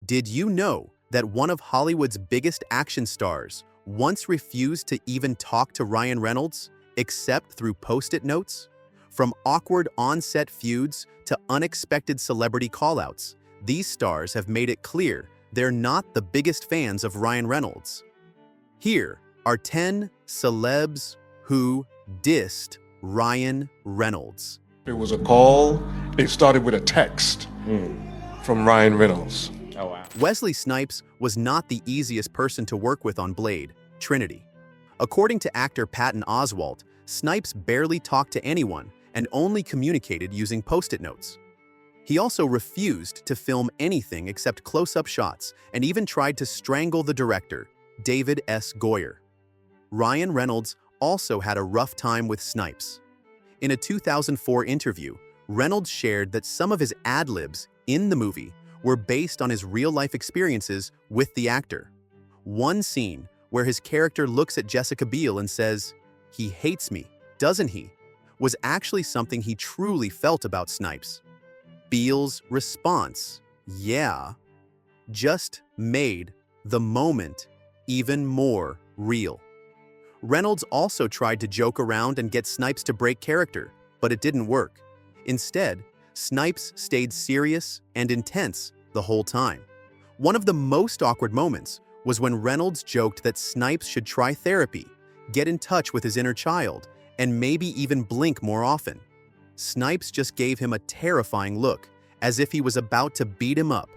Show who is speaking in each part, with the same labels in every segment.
Speaker 1: Did you know that one of Hollywood's biggest action stars once refused to even talk to Ryan Reynolds, except through post-it notes? From awkward on-set feuds to unexpected celebrity callouts, these stars have made it clear they're not the biggest fans of Ryan Reynolds. Here are 10 celebs who dissed Ryan Reynolds.
Speaker 2: It was a call. It started with a text from Ryan Reynolds.
Speaker 3: Oh, wow.
Speaker 1: Wesley Snipes was not the easiest person to work with on Blade, Trinity. According to actor Patton Oswalt, Snipes barely talked to anyone and only communicated using post-it notes. He also refused to film anything except close-up shots and even tried to strangle the director, David S. Goyer. Ryan Reynolds also had a rough time with Snipes. In a 2004 interview, Reynolds shared that some of his ad-libs in the movie were based on his real-life experiences with the actor. One scene where his character looks at Jessica Biel and says, "He hates me, doesn't he?" was actually something he truly felt about Snipes. Biel's response, "Yeah," just made the moment even more real. Reynolds also tried to joke around and get Snipes to break character, but it didn't work. Instead, Snipes stayed serious and intense the whole time. One of the most awkward moments was when Reynolds joked that Snipes should try therapy, get in touch with his inner child, and maybe even blink more often. Snipes just gave him a terrifying look, as if he was about to beat him up.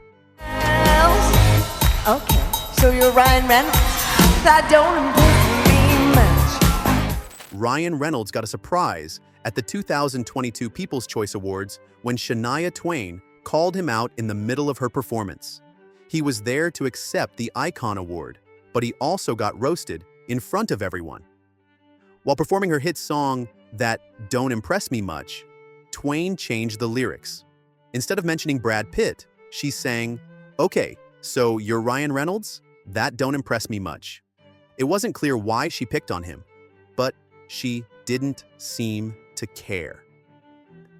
Speaker 4: Okay, so you're Ryan Reynolds. That don't impress me much.
Speaker 1: Ryan Reynolds got a surprise at the 2022 People's Choice Awards when Shania Twain called him out in the middle of her performance. He was there to accept the Icon Award, but he also got roasted in front of everyone. While performing her hit song, That Don't Impress Me Much, Twain changed the lyrics. Instead of mentioning Brad Pitt, she sang, "Okay, so you're Ryan Reynolds? That don't impress me much." It wasn't clear why she picked on him, but she didn't seem to care.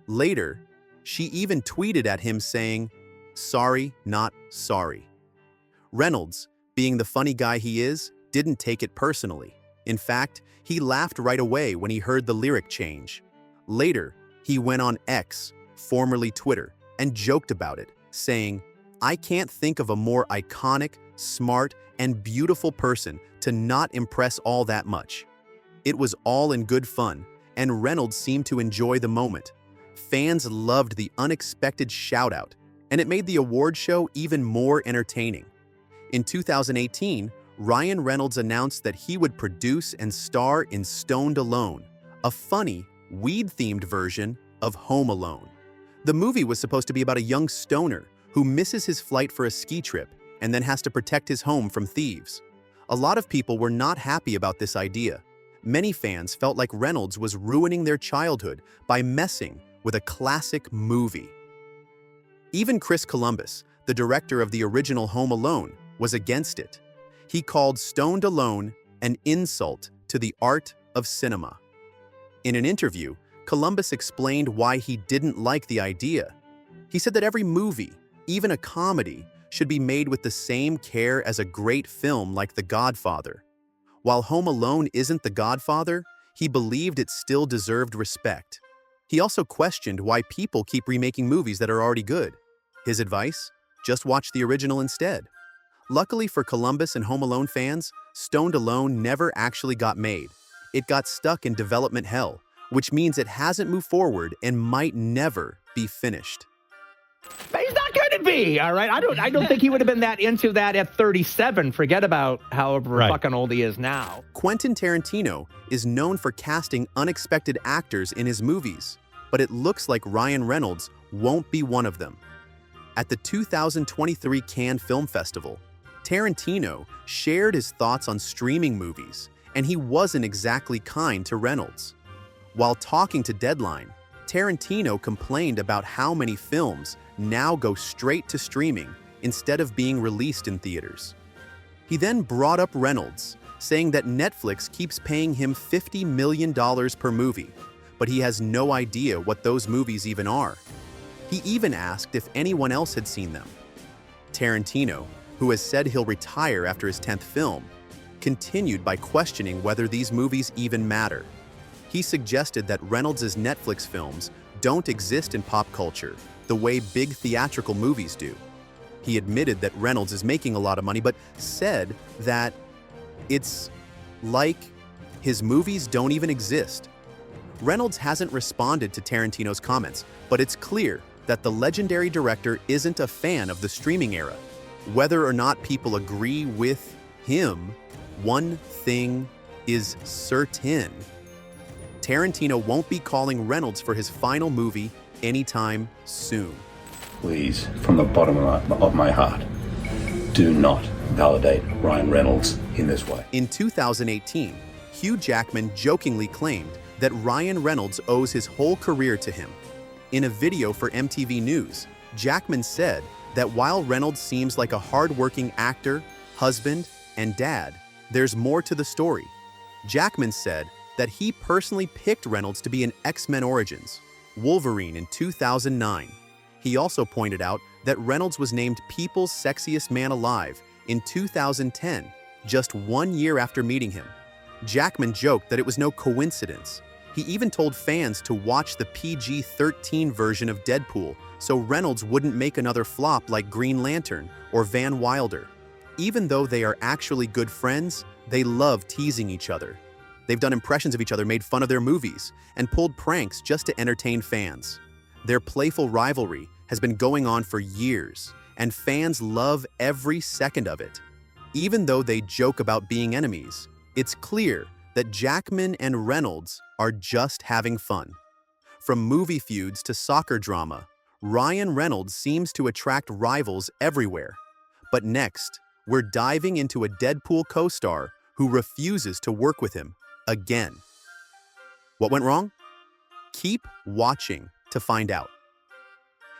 Speaker 1: Later, she even tweeted at him saying, "Sorry, not sorry." Reynolds, being the funny guy he is, didn't take it personally. In fact, he laughed right away when he heard the lyric change. Later, he went on X, formerly Twitter, and joked about it, saying, "I can't think of a more iconic, smart, and beautiful person to not impress all that much." It was all in good fun, and Reynolds seemed to enjoy the moment. Fans loved the unexpected shout-out, and it made the award show even more entertaining. In 2018, Ryan Reynolds announced that he would produce and star in Stoned Alone, a funny, weed-themed version of Home Alone. The movie was supposed to be about a young stoner who misses his flight for a ski trip and then has to protect his home from thieves. A lot of people were not happy about this idea. Many fans felt like Reynolds was ruining their childhood by messing with a classic movie. Even Chris Columbus, the director of the original Home Alone, was against it. He called Stoned Alone an insult to the art of cinema. In an interview, Columbus explained why he didn't like the idea. He said that every movie, even a comedy, should be made with the same care as a great film like The Godfather. While Home Alone isn't The Godfather, he believed it still deserved respect. He also questioned why people keep remaking movies that are already good. His advice? Just watch the original instead. Luckily for Columbus and Home Alone fans, Stoned Alone never actually got made. It got stuck in development hell, which means it hasn't moved forward and might never be finished.
Speaker 3: But he's not going to be, all right? I don't think he would have been that into that at 37. Forget about however fucking old he is now.
Speaker 1: Quentin Tarantino is known for casting unexpected actors in his movies, but it looks like Ryan Reynolds won't be one of them. At the 2023 Cannes Film Festival, Tarantino shared his thoughts on streaming movies, and he wasn't exactly kind to Reynolds. While talking to Deadline, Tarantino complained about how many films now go straight to streaming instead of being released in theaters. He then brought up Reynolds, saying that Netflix keeps paying him $50 million per movie, but he has no idea what those movies even are. He even asked if anyone else had seen them. Tarantino, who has said he'll retire after his 10th film, continued by questioning whether these movies even matter. He suggested that Reynolds' Netflix films don't exist in pop culture the way big theatrical movies do. He admitted that Reynolds is making a lot of money, but said that it's like his movies don't even exist. Reynolds hasn't responded to Tarantino's comments, but it's clear that the legendary director isn't a fan of the streaming era. Whether or not people agree with him, one thing is certain. Tarantino won't be calling Reynolds for his final movie anytime soon.
Speaker 5: Please, from the bottom of my heart, do not validate Ryan Reynolds in this way.
Speaker 1: In 2018, Hugh Jackman jokingly claimed that Ryan Reynolds owes his whole career to him. In a video for MTV News, Jackman said that while Reynolds seems like a hard-working actor, husband, and dad, there's more to the story. Jackman said that he personally picked Reynolds to be in X-Men Origins, Wolverine in 2009. He also pointed out that Reynolds was named People's Sexiest Man Alive in 2010, just 1 year after meeting him. Jackman joked that it was no coincidence. He even told fans to watch the PG-13 version of Deadpool so Reynolds wouldn't make another flop like Green Lantern or Van Wilder. Even though they are actually good friends, they love teasing each other. They've done impressions of each other, made fun of their movies, and pulled pranks just to entertain fans. Their playful rivalry has been going on for years, and fans love every second of it. Even though they joke about being enemies, it's clear that Jackman and Reynolds are just having fun. From movie feuds to soccer drama, Ryan Reynolds seems to attract rivals everywhere. But next, we're diving into a Deadpool co-star who refuses to work with him again. What went wrong? Keep watching to find out.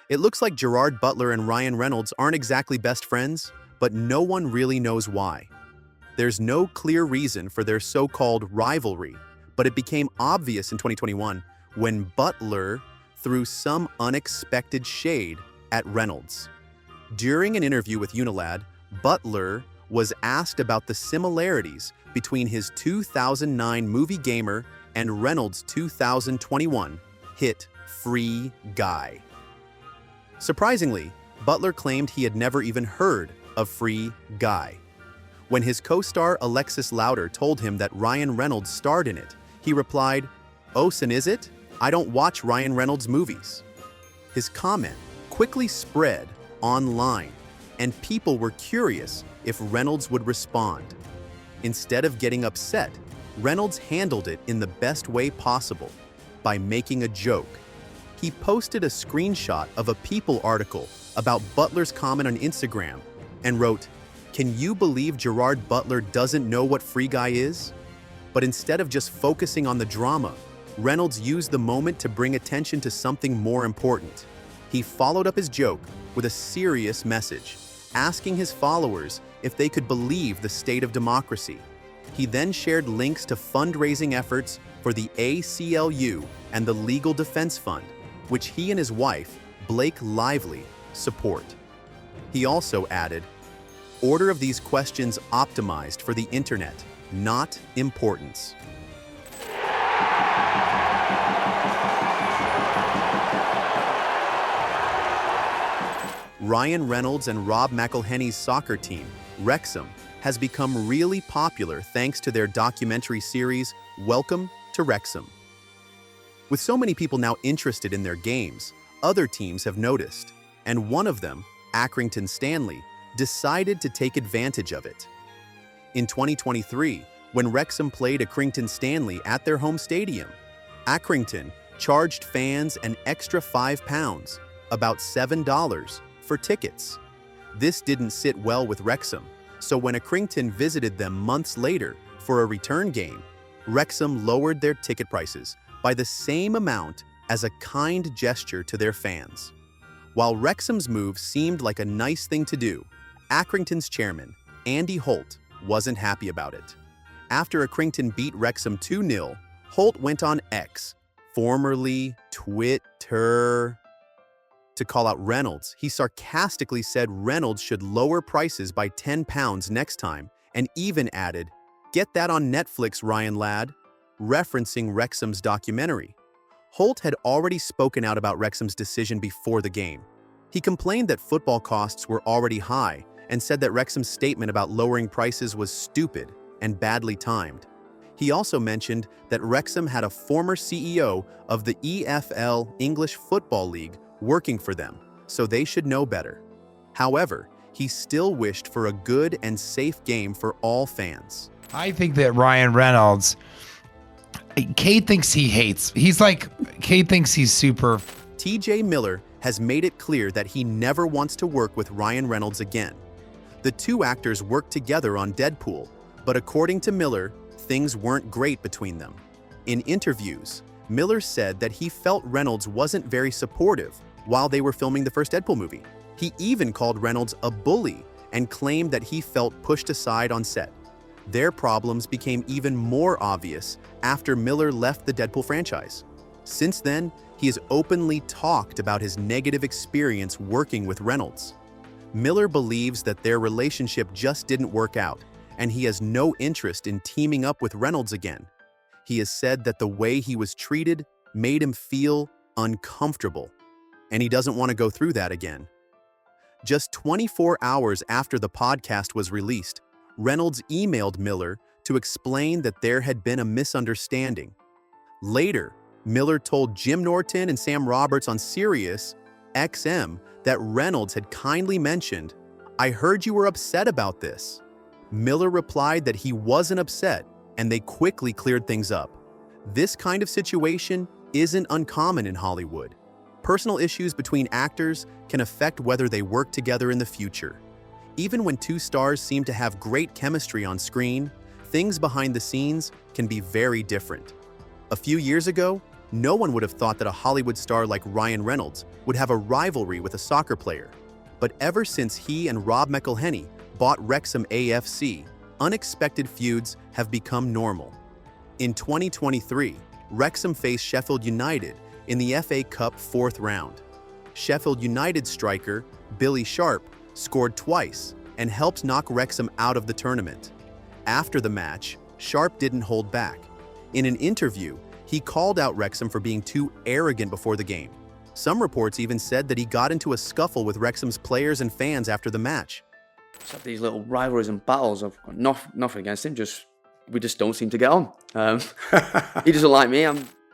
Speaker 1: It looks like Gerard Butler and Ryan Reynolds aren't exactly best friends, but no one really knows why. There's no clear reason for their so-called rivalry, but it became obvious in 2021 when Butler threw some unexpected shade at Reynolds. During an interview with Unilad, Butler was asked about the similarities between his 2009 movie Gamer and Reynolds' 2021 hit Free Guy. Surprisingly, Butler claimed he had never even heard of Free Guy. When his co-star Alexis Louder told him that Ryan Reynolds starred in it, he replied, "Osen, is it? I don't watch Ryan Reynolds movies." His comment quickly spread online, and people were curious if Reynolds would respond. Instead of getting upset, Reynolds handled it in the best way possible, by making a joke. He posted a screenshot of a People article about Butler's comment on Instagram and wrote, "Can you believe Gerard Butler doesn't know what Free Guy is?" But instead of just focusing on the drama, Reynolds used the moment to bring attention to something more important. He followed up his joke with a serious message, asking his followers if they could believe the state of democracy. He then shared links to fundraising efforts for the ACLU and the Legal Defense Fund, which he and his wife, Blake Lively, support. He also added, "Order of these questions optimized for the internet, not importance." Ryan Reynolds and Rob McElhenney's soccer team, Wrexham, has become really popular thanks to their documentary series, Welcome to Wrexham. With so many people now interested in their games, other teams have noticed, and one of them, Accrington Stanley, decided to take advantage of it. In 2023, when Wrexham played Accrington Stanley at their home stadium, Accrington charged fans an extra £5, about $7, for tickets. This didn't sit well with Wrexham, so when Accrington visited them months later for a return game, Wrexham lowered their ticket prices by the same amount as a kind gesture to their fans. While Wrexham's move seemed like a nice thing to do, Accrington's chairman, Andy Holt, wasn't happy about it. After Accrington beat Wrexham 2-0, Holt went on X, formerly Twitter, To call out Reynolds, he sarcastically said Reynolds should lower prices by £10 next time, and even added, "Get that on Netflix, Ryan lad," referencing Wrexham's documentary. Holt had already spoken out about Wrexham's decision before the game. He complained that football costs were already high and said that Wrexham's statement about lowering prices was stupid and badly timed. He also mentioned that Wrexham had a former CEO of the EFL English Football League working for them, so they should know better. However, he still wished for a good and safe game for all fans.
Speaker 6: I think that Ryan Reynolds, Cade thinks he hates. Cade thinks he's super.
Speaker 1: TJ Miller has made it clear that he never wants to work with Ryan Reynolds again. The two actors worked together on Deadpool, but according to Miller, things weren't great between them. In interviews, Miller said that he felt Reynolds wasn't very supportive while they were filming the first Deadpool movie. He even called Reynolds a bully and claimed that he felt pushed aside on set. Their problems became even more obvious after Miller left the Deadpool franchise. Since then, he has openly talked about his negative experience working with Reynolds. Miller believes that their relationship just didn't work out, and he has no interest in teaming up with Reynolds again. He has said that the way he was treated made him feel uncomfortable, and he doesn't want to go through that again. Just 24 hours after the podcast was released, Reynolds emailed Miller to explain that there had been a misunderstanding. Later, Miller told Jim Norton and Sam Roberts on Sirius XM that Reynolds had kindly mentioned, "I heard you were upset about this." Miller replied that he wasn't upset, and they quickly cleared things up. This kind of situation isn't uncommon in Hollywood. Personal issues between actors can affect whether they work together in the future. Even when two stars seem to have great chemistry on screen, things behind the scenes can be very different. A few years ago, no one would have thought that a Hollywood star like Ryan Reynolds would have a rivalry with a soccer player. But ever since he and Rob McElhenney bought Wrexham AFC, unexpected feuds have become normal. In 2023, Wrexham faced Sheffield United in the FA Cup fourth round. Sheffield United striker Billy Sharp scored twice and helped knock Wrexham out of the tournament. After the match, Sharp didn't hold back. In an interview, he called out Wrexham for being too arrogant before the game. Some reports even said that he got into a scuffle with Wrexham's players and fans after the match.
Speaker 7: Just have these little rivalries and battles. I've got nothing against him, we just don't seem to get on. He doesn't like me.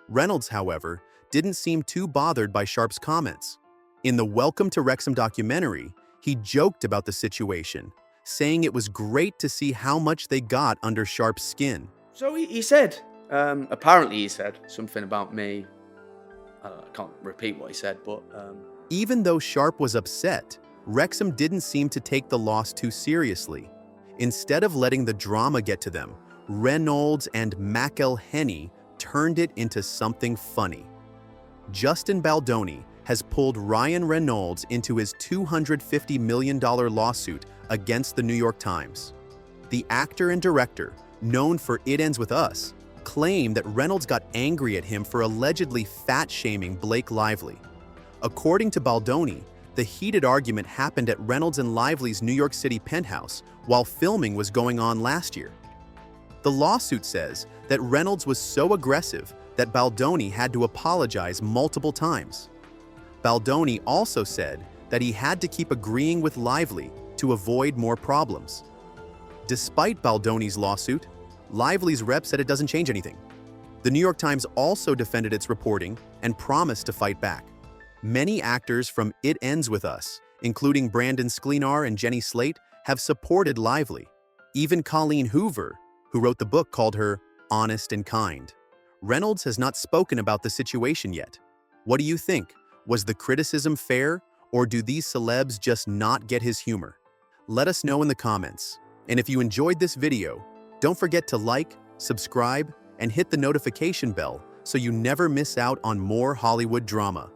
Speaker 1: Reynolds, however, didn't seem too bothered by Sharp's comments. In the Welcome to Wrexham documentary, he joked about the situation, saying it was great to see how much they got under Sharp's skin.
Speaker 7: So he said, apparently he said something about me. I can't repeat what he said, but...
Speaker 1: Even though Sharp was upset, Wrexham didn't seem to take the loss too seriously. Instead of letting the drama get to them, Reynolds and McElhenney turned it into something funny. Justin Baldoni has pulled Ryan Reynolds into his $250 million lawsuit against the New York Times. The actor and director, known for It Ends With Us, claimed that Reynolds got angry at him for allegedly fat-shaming Blake Lively. According to Baldoni, the heated argument happened at Reynolds and Lively's New York City penthouse while filming was going on last year. The lawsuit says that Reynolds was so aggressive that Baldoni had to apologize multiple times. Baldoni also said that he had to keep agreeing with Lively to avoid more problems. Despite Baldoni's lawsuit, Lively's rep said it doesn't change anything. The New York Times also defended its reporting and promised to fight back. Many actors from It Ends With Us, including Brandon Sklenar and Jenny Slate, have supported Lively. Even Colleen Hoover, who wrote the book, called her honest and kind. Reynolds has not spoken about the situation yet. What do you think? Was the criticism fair, or do these celebs just not get his humor? Let us know in the comments. And if you enjoyed this video, don't forget to like, subscribe, and hit the notification bell so you never miss out on more Hollywood drama.